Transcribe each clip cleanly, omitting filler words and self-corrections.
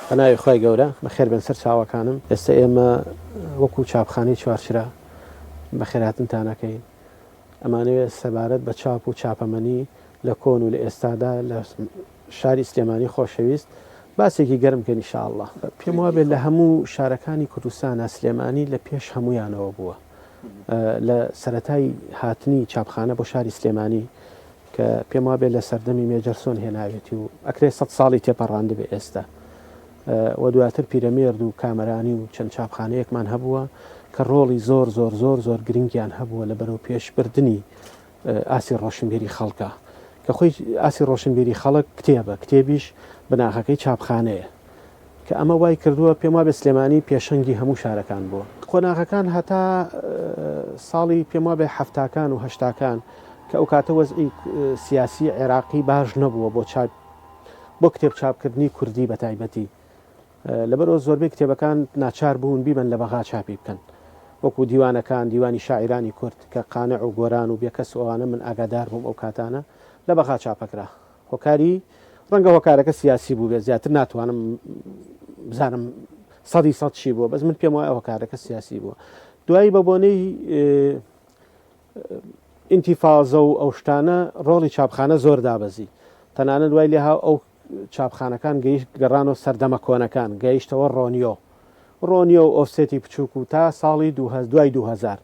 بەناوی خۆی گەورە بەخێر بن سەر چاوەکانم ئێستا ئێمە وەکو چاپخانەی چوارچرا بەخێراتنتانەکەین ئەمانەوێت سەبارەت بە چاپ و چاپەمەنی لە کۆن و لە ئێستادا لە شاری سلێمانی خۆشەویست باسێکی گەرمکەن ئینشاءالله پێم وابێت لە هەموو شارەکانی کوردستانە سلێمانی لە پێش هەمویانەوە بووە لە سەرەتای هاتنی چاپخانە بۆ شاری سلێمانی کە پێم وابێت لە سەردەمی مێجەرسۆن هێناوێتی و ئەکرێ 100 ساڵی تێپەڕاندە بێ ئێستا و دواتر پیرەمێرد و کامەرانی و چەند چاپخانەیەکمان هەبووە کە ڕۆڵی زۆر زۆر زۆر زۆر گرنگیان هەبووە لە بەرەو پێشبردننی ئاسی ڕۆشنبیری خەڵکە کە خۆی ئاسی ڕۆشنبیری خەڵک کتێبە کتێبیش بناغەکەی چاپخانەیە کە ئەمە وای کردووە پێم وابێت سلێمانی پێشەنگی هەموو شارەکان بووە خۆناغەکان هەتا ساڵی پێم وابێت هەفتاکان و هەشتاکان کە ئەو کاتە وەزعی سیاسی عێراقی باش نەبووە بۆ کتێب چاپکردنی کوردی بە تایبەتی لەبەرەوە زۆربەی کتێبەکان ناچار بوون بیبن لە بەغا چاپی بکەن وەکو دیوانەکان دیوانی شاعرانی کورد کە قانع و گۆران و بێکەس ئەوانە من ئاگادار بووم ئەو کاتانە لە بەغا چاپەکرا هۆکاری ڕەنگە هۆکارەکە سیاسی بوو بێ زیاتر ناتوانم بزانم 100% چی بووە بەس من پێم وایە هۆکارەکە سیاسی بووە دوایی بە بۆنەی ئینتیفازە و ئەو شتانە ڕۆڵی چاپخانە زۆر دابەزی تەنانەت دوای لێها ئەو چاپخانەکان گەڕانەوە سەردەمە کۆنەکان گەیشتەوە ڕۆنیۆ و ئۆفسێتی بچووک و تا ساڵی دوای 2000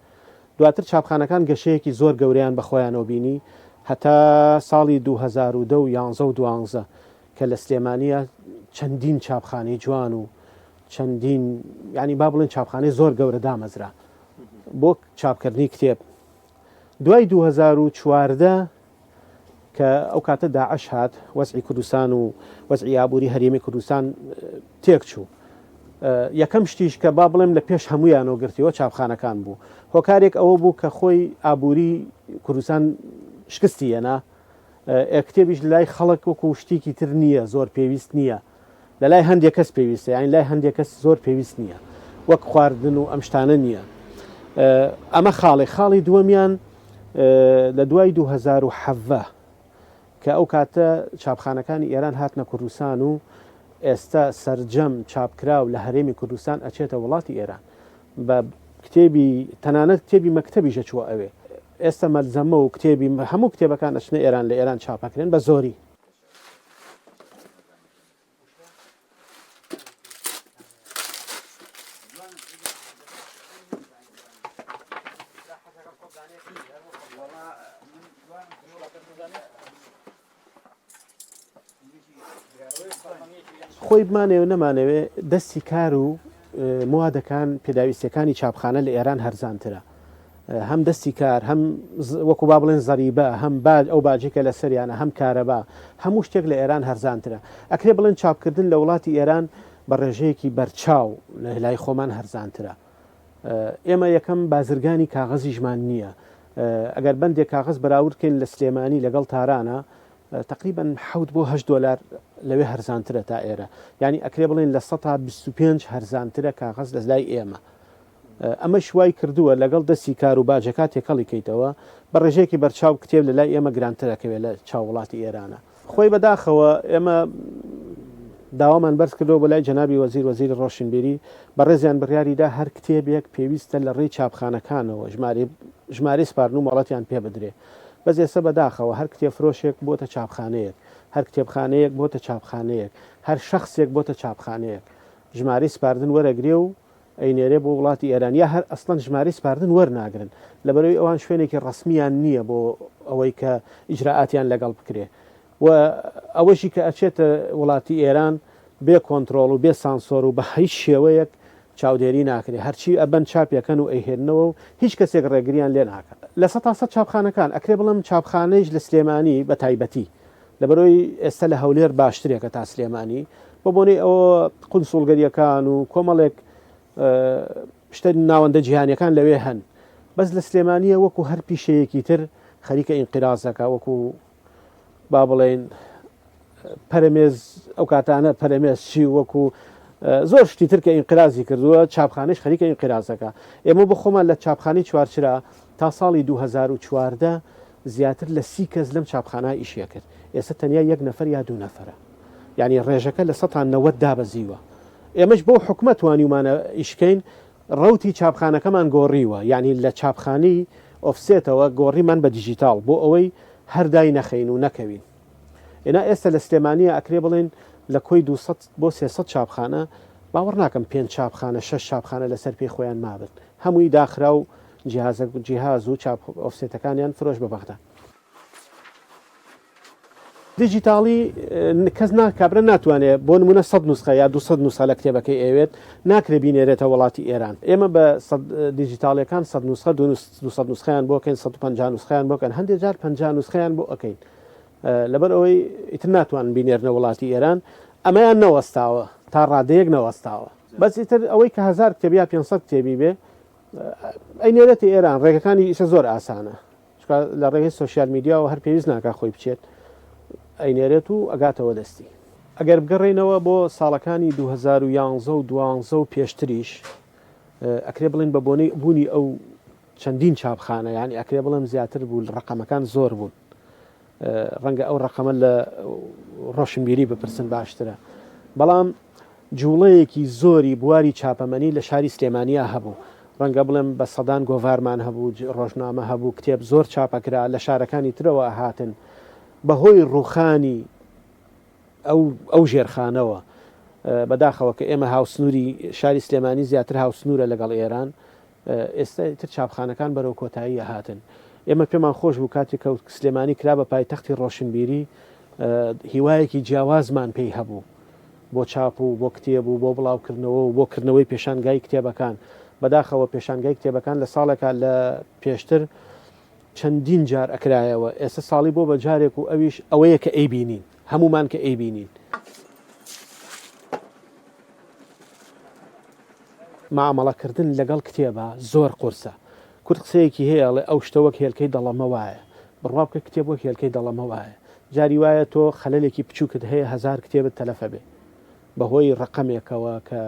دواتر چاپخانەکان گەشەیەکی زۆر گەوریان بەخۆیانەوە بینی هەتا ساڵی 2010 و 11 و 12 کە لە سلێمانیە چەندین چاپخانەی جوان و چەندین ینی با بڵێن چاپخانەی زۆر گەورە دامەزرا بۆ چاپکردنی کتێب دوای 2014 کە ئەو کاتە داعش هات وەزعی کوردستان و وەزعی ئابووری هەرێمی کوردستان تێک چوو یەکەم شتیش کە با بڵێم لە پێش هەمویانەوە گرتیەوە چاپخانەکان بوو هۆکارێک ئەوە بوو کە خۆی ئابووری کوردستان شکستی هێنا کتێبیش لای خەڵک وەکو شتێکی تر نییە زۆر پێویست نییە لە لای هەندێک کەس پێویستە یانی لای هەندێک کەس زۆر پێویست نییە وەک خواردن و ئەم شتانە نییە ئەمە خاڵی دووەمیان لە دوای 2017 کە ئەو کاتە چاپخانەکانی ئێران هاتنە کوردستان و ئێستا سەرجەم چاپکراو لە هەرێمی کوردستان ئەچێتە وڵاتی ئێران بە کتێبی تەنانەت کتێبی مەکتەبیشە چوە ئەوێ ئێستا مەلزەمە و کتێبی هەموو کتێبەکان ئەچنە ئێران لە ئێران چاپەکرێن بە زۆری خۆی بمانێ و نەمانەوێ دەستی کار و موادەکان پێداویستەکانی چاپخانە لە ئێران هەرزانترە هەم دەستی کار هەم وەکو با بڵێن زەریبە هەم ئەو باجێکە لە سەریانە هەم کارەبا هەموو شتێک لە ئێران هەرزانترە ئەکرێ بڵێن چاپکردن لە وڵاتی ئێران بە ڕێژەیەکی بەرچاو لە لای خۆمان هەرزانترە ئێمە یەکەم بازرگانی کاغەزی ژمان نییە ئەگەر بەندێک کاغەز بەراوردکەین لە سلێمانی لەگەڵ تارانە تقریبا 7 بۆ 8 دلار لەوێ هەرزانترە تا ئێرە ینی ئەکرێ بڵێن لە 125 هەرزانترە کاغەز لە لای ئێمە ئەمە شوای کردووە لەگەڵ دەستی کار و باجەکە تێکەڵی کەیتەوە بە ڕێژێکی بەرچاو کتێب لە لای ئێمە گرانترەکەوێت لە چاو وڵاتی ئێرانە خۆی بەداخەوە ئێمە داوامان بەرز کردەوە بە لای جەنابی وەزیری ڕۆشنبیری بە ڕێزیان بڕیاریدا هەر کتێبێک پێویستە لە ڕێی چاپخانەکانەوە ژمارەی سپاردن و مۆڵەتیان پێ بدرێ بەس ئێستا بەداخەوە هەر کتێب فرۆشێک بۆتە چاپخانەیەک هەر کتێبخانەیەک بۆتە چاپخانەیەک هەر شخصێک بۆتە چاپخانەیەک ژمارەی سپاردن وەرەگرێ و ئەینێرێ بۆ وڵاتی ئێران یا هەر ئەسڵەن ژمارەی سپاردن وەرناگرن لەبەرەوەی ئەوان شوێنێکی ڕسمیان نییە بۆ ئەوەی کە ئیجراعاتیان لەگەڵ بکرێ و ئەوەشی کە ئەچێتە وڵاتی ئێران بێ کۆنتترۆل و بێ سانسۆر و بە هیچ شێوەیەک چاودێری ناکرێ هەرچی ئەبەن چاپیەکەن و ئەیهێنەوە و هیچ کەسێک ڕێگریان لێ ناکەن لە 100 چاپخانەکان ئەکرێ بڵم چاپخانەیش لە سلێمانی بە تایبەتی لەبەرەوەی ئێستا لە هەولێر باشترێکە تا سلێمانی بۆ بۆنەی ئەوە قونسوڵگەریەکان و کۆمەڵێک شتە ناوەندە جیهانیەکان لەوێ هەن بەس لە سلێمانیە وەکو هەر پیشەیەکی تر خەریکە ئینقیرازەکە وەکو با بڵێن پەرەمێز ئەو کاتانە پەرەمێز چی وەکو زۆر شتی تر کە ئینقرازی کردووە چاپخانەش خەریکە ئینقیرازەکە ئێمە بۆ خۆمان لە چاپخانەی چوارچرا تا ساڵی 2014 زیاتر لە 30 کەس لەم چاپخانە ئیشیە کرد ئێستا تەنیا 1 نەفەر یا 2 نەفەرە یعنی ڕێژەکە لە 90 دابەزیوە ئێمەش بۆ حکومەت توانیمانە ئیشکەین ڕوتی چاپخانەکەمان گۆڕیوە یعنی لە چاپخانی ئۆفسێتەوە گۆڕیمان بە دیجیتال بۆ ئەوەی هەردای نەخەین و نەکەوین ئێنا ئێستا لە سلێمانیە ئەکرێ بڵێن لە کۆی 200 بۆ 300 چاپخانە باوەڕ ناکەم 5 چاپخانە 6 چاپخانە لەسەر پێی خۆیان مابن هەمووی داخرا و جیهاز و چاپ ئۆفسێتەکانیان فرۆش بە بەغدا دیجیتاڵی کەس کابرا ناتوانێت بۆ نمونە 100 نوسخە یا 200 نوسخە لە کتێبەکەی ئەوێت ناکرێ بینێرێتە وڵاتی ئێران ئێمە بە دیجیتاڵیەکان 100 نوسخە 200 نوسخەیان بۆکەین 150 نوسخەیان بۆکەن هەندێک جار 50 نوسخەیان بۆ ئەەکەین لەبەر ئەوەی ئیتر ناتوان بینێرنە وڵاتی ئێران ئەمەیان نەوەستاوە تا ڕادەیەک نەوەستاوە بەس ئیتر ئەوەی کە 1000 کتێب یا 500 کتێبی بێ ئەینێرێتی ئێران ڕێگەکانی ئیشە زۆر ئاسانە لە ڕێگەی سوۆسیال میدیا و هەر پێویست ناکە خۆی بچێت ئەینێرێت و ئەگاتەوە دەستی ئەگەر بگەڕێنەوە بۆ ساڵەکانی 2011 و 2012 و پێشتریش ئەکرێ بڵێن بە بوونی ئەو چەندین چاپخانە یعنی ئەکرێ بڵێم زیاتر بوو ڕقەمەکان زۆر بوون ڕەنگە ئەو ڕقەمە لە ڕۆشنبیری بپرسن باشترە بەڵام جوڵەیەکی زۆری بواری چاپەمەنی لە شاری سلێمانیا هەبوو ڕەنگە بڵێم بە سەدان گۆڤارمان هەبوو ڕۆژنامە هەبوو کتێب زۆر چاپەکرا لە شارەکانی ترەوە هاتن بەهۆی ڕوخانی ئەو ژێرخانەوە بەداخەوە کە ئێمە هاوسنووری شاری سلێمانی زیاتر هاوسنوورە لەگەڵ ئێران ئێستا تر چاپخانەکان بەرەو کۆتایی هاتن ئێمە پێمان خۆش بوو کاتێک کە سلێمانی کرا بە پایتەختی ڕۆشنبیری هیوایەکی جیاوازمان پێی هەبوو بۆ چاپ و بۆ کتێب و بۆ بڵاوکردنەوە و بۆکردنەوەی پێشانگای کتێبەکان بەداخەوە پێشانگای کتێبەکان لە ساڵێکا لە پێشتر چەندین جار ئەکرایەوە ئێستا ساڵی بۆ بە جارێک و ئەویش ئەوەیە کە ئەیبینین هەمومان کە ئەیبینین مامەڵەکردن لەگەڵ کتێبە زۆر قورسە کورت قسەیەکی هەیە ئەو شتەوەک هێلکەی دەڵەمە وایە بڕوا بکە کتێب وەک هێلکەی دەڵەمە وایە جاری وایە تۆ خەلەلێکی بچووکت هەیە 1000 کتێبت تەلەفە بێ بەهۆی ڕقەمێکەوە کە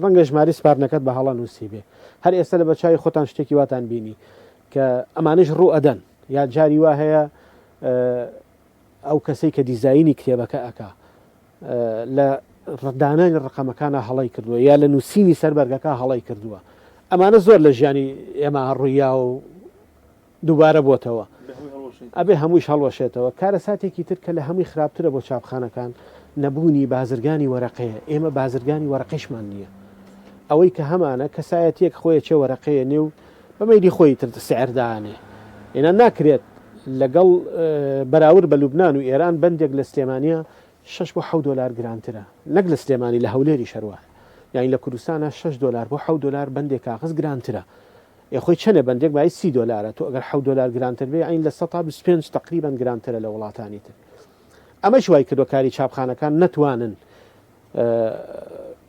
ڕەنگە ژماری سپارنەکەت بە هەڵە نووسی بێ هەر ئێستا لە بەچوی خۆتان شتێکی واتان بینی کە ئەمانش ڕوو ئەدەن یا جاری وا هەیە ئەو کەسەی کە دیزاینی کتێبەکە ئەکا لە ڕدانای ڕقەمەکانە هەڵی کردووە یا لە نووسینی سەربەرگەکە هەڵی کردووە ئەمانە زۆر لە ژیانی ئێمە ڕوویا و دووبارە بۆتەوە ئەبێ هەمووش هەڵوەشێتەوە کارە ساتێکی تر کە لە هەمووی خراپترە بۆ چاپخانەکان نەبوونی بازرگانی وەرەقەیە ئێمە بازرگانی وەرەقیشمان نییە ئەوەی کە هەمانە کەسایەتێک خۆی چێ وەرەقەیە نێ و بەمەیلی خۆی تر سعردانێ ئێنا ناکرێت لەگەڵ بەراورد بە لوبناان و ئێران بەندێک لە سلێمانیا 6 بۆ 7 دلار گرانترە نەک لە سلێمانی لە هەولێری شەروە یعنی لە کوردستانە 6 دلار بۆ 7 دلار بەندێک کاغز گرانترە خۆی چەنە بەندێک بای 30 دلارە تۆ ئەگەر 7 دلار گرانتر بێ ئەین لە 125 تقریبان گرانترە لە وڵاتانی تر ئەمە شوای کردوکاری چاپخانەکان نەتوانن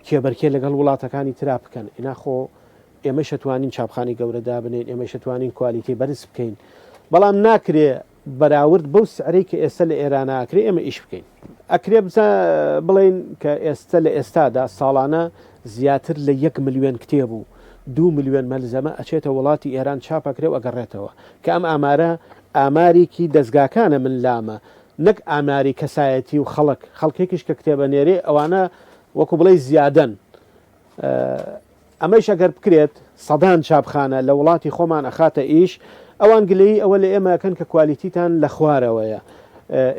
کێبەرکێ لەگەڵ وڵاتەکانی ترا بکەن ئێناخۆ ئێمە شەتوانین چاپخانی گەورەدا بنین ئێمە شەتوانین کوالیتی بەرز بکەین بەڵام ناکرێ بەراورد بەو سعرەی کە ئێستا لە ئێرانە ئەکرێ ئێمە ئیش بکەین ئەکرێ بڵێن کە ئێستا لە ئێستادا ساڵانە زیاتر لە 1 ملیۆن کتێب و 2 ملیۆن مەلزەمە ئەچێتە وڵاتی ئێران چاپەکرێ و ئەگەڕێتەوە کە ئەم ئامارە ئامارێکی دەستگاکانە من لامە نەک ئاماری کەسایەتی و خەڵکێکیش کە کتێبە نێرێ ئەوانە وەکو بڵێ زیادەن ئەمەش ئەگەر بکرێت سەدان چاپخانە لە وڵاتی خۆمان ئەخاتە ئیش ئەوان گلەی ئەوە لە ئێمەکەن کە کوالیتیتان لە خوارەوەیە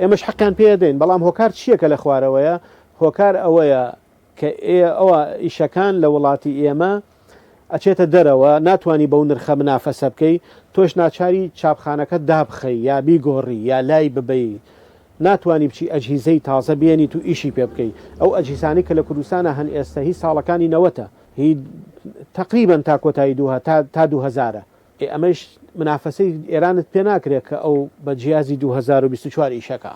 ئێمەش حەقان پێدەین بەڵام هۆکار چییەکە لە خوارەوەیە هۆکار ئەوەیە کە ئەوە ئیشەکان لە وڵاتی ئێمە ئەچێتە دەرەوە ناتوانانی بەو نرخە منافەسە بکەی تۆش ناچاری چاپخانەکە دابخەی یا بیگۆڕی یا لای ببەی ناتوانانی بچی ئەجهیزەی تازە بێنی تو ئیشی پێ بکەی ئەو ئەجیسانی کە لە کوردستانە هەن ئێستا هی ساڵەکانی نەوەتە هی تقریبان تا کۆتایی تا 2000 ئەمەش منافەسەی ئێرانت پێ ناکرێت کە ئەو بە جیازی 2024 ئیشەکە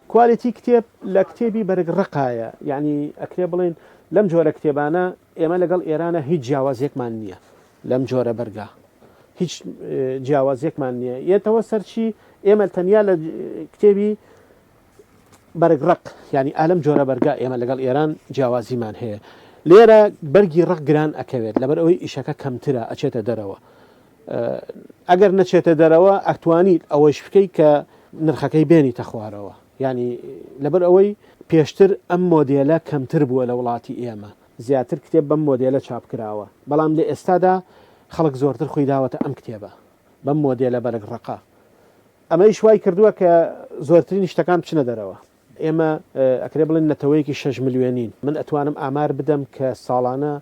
کوالیتی کتێب لە کتێبی بەرگ ڕقایە یعنی ئەکرێ بڵێن لەم جۆرە کتێبانە ئێمە لەگەڵ ئێرانە هیچ جیاوازێکمان نییە لەم جۆرە بەرگا هیچ جیاوازێکمان نییە یێتەوە سەرچی ئێمە تەنیا لە کتێبی بەرگڕق ینی ئالەم جۆرە بەرگا ئێمە لەگەڵ ئێران جیاوازیمان هەیە لێرە بەرگی ڕق گران ئەکەوێت لەبەر ئەوەی ئیشەکە کەمترە ئەچێتە دەرەوە ئەگەر نەچێتە دەرەوە ئەتوانیت ئەوەش بکەیت کە نرخەکەی بێنیتە خوارەوە ینی لەبەر ئەوەی پێشتر ئەم مۆدیلە کەمتر بووە لە وڵاتی ئێمە زیاتر کتێب بەم مۆدیلە چاپکراوە بەڵام لە ئێستادا خەڵک زۆرتر خۆی داوەتە ئەم کتێبە بەم مۆدیلە بەرەگڕقا ئەمەی شوای کردووە کە زۆرترین شتەکان بچنە دەرەوە ئێمە ئەکرێ بڵێن نەتەوەیەکی 6 ملیۆنین من ئەتوانم ئامار بدەم کە ساڵانە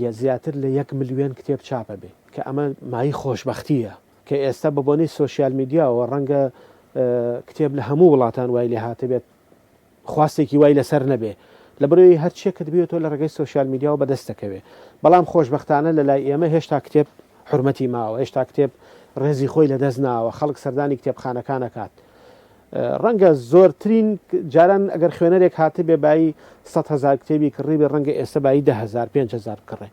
یە زیاتر لە 1 ملیۆن کتێب چاپە بێ کە ئەمە مای خۆشببختیە کە ئێستا بەبوونی سوسیال میدیاەوە ڕەنگە کتێب لە هەموو وڵاتان وای لێ هاتە بێت خواستێکی وای لەسەر نەبێ لە بەرەوەی هەرچێک کە دەبێتەوە لە ڕێگەی سوسیال میدیاەوە بەدەستەکەوێ بەڵام خۆشببختانە لە لای ئێمە هێشتا کتێب حرمەتی ماوە هێشتا کتێب ڕێزی خۆی لەدەست ناوە خەڵک سەردانی کتێبخانەکان دەکات ڕەنگە زۆرترین جاران ئەگەر خوێنەرێک هاتە بێ بای 100,000 کتێبی کڕی بێ ڕەنگە ئێستا بای 10,000 5,000 کڕێ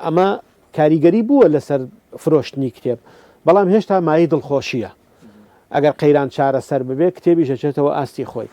ئەمە کاریگەری بووە لەسەر فرۆشتنی کتێب بەڵام هێشتا مای دڵخۆشیە ئەگەر قەیران چارەسەر ببێ کتێبی ژەچێتەوە ئاستی خۆی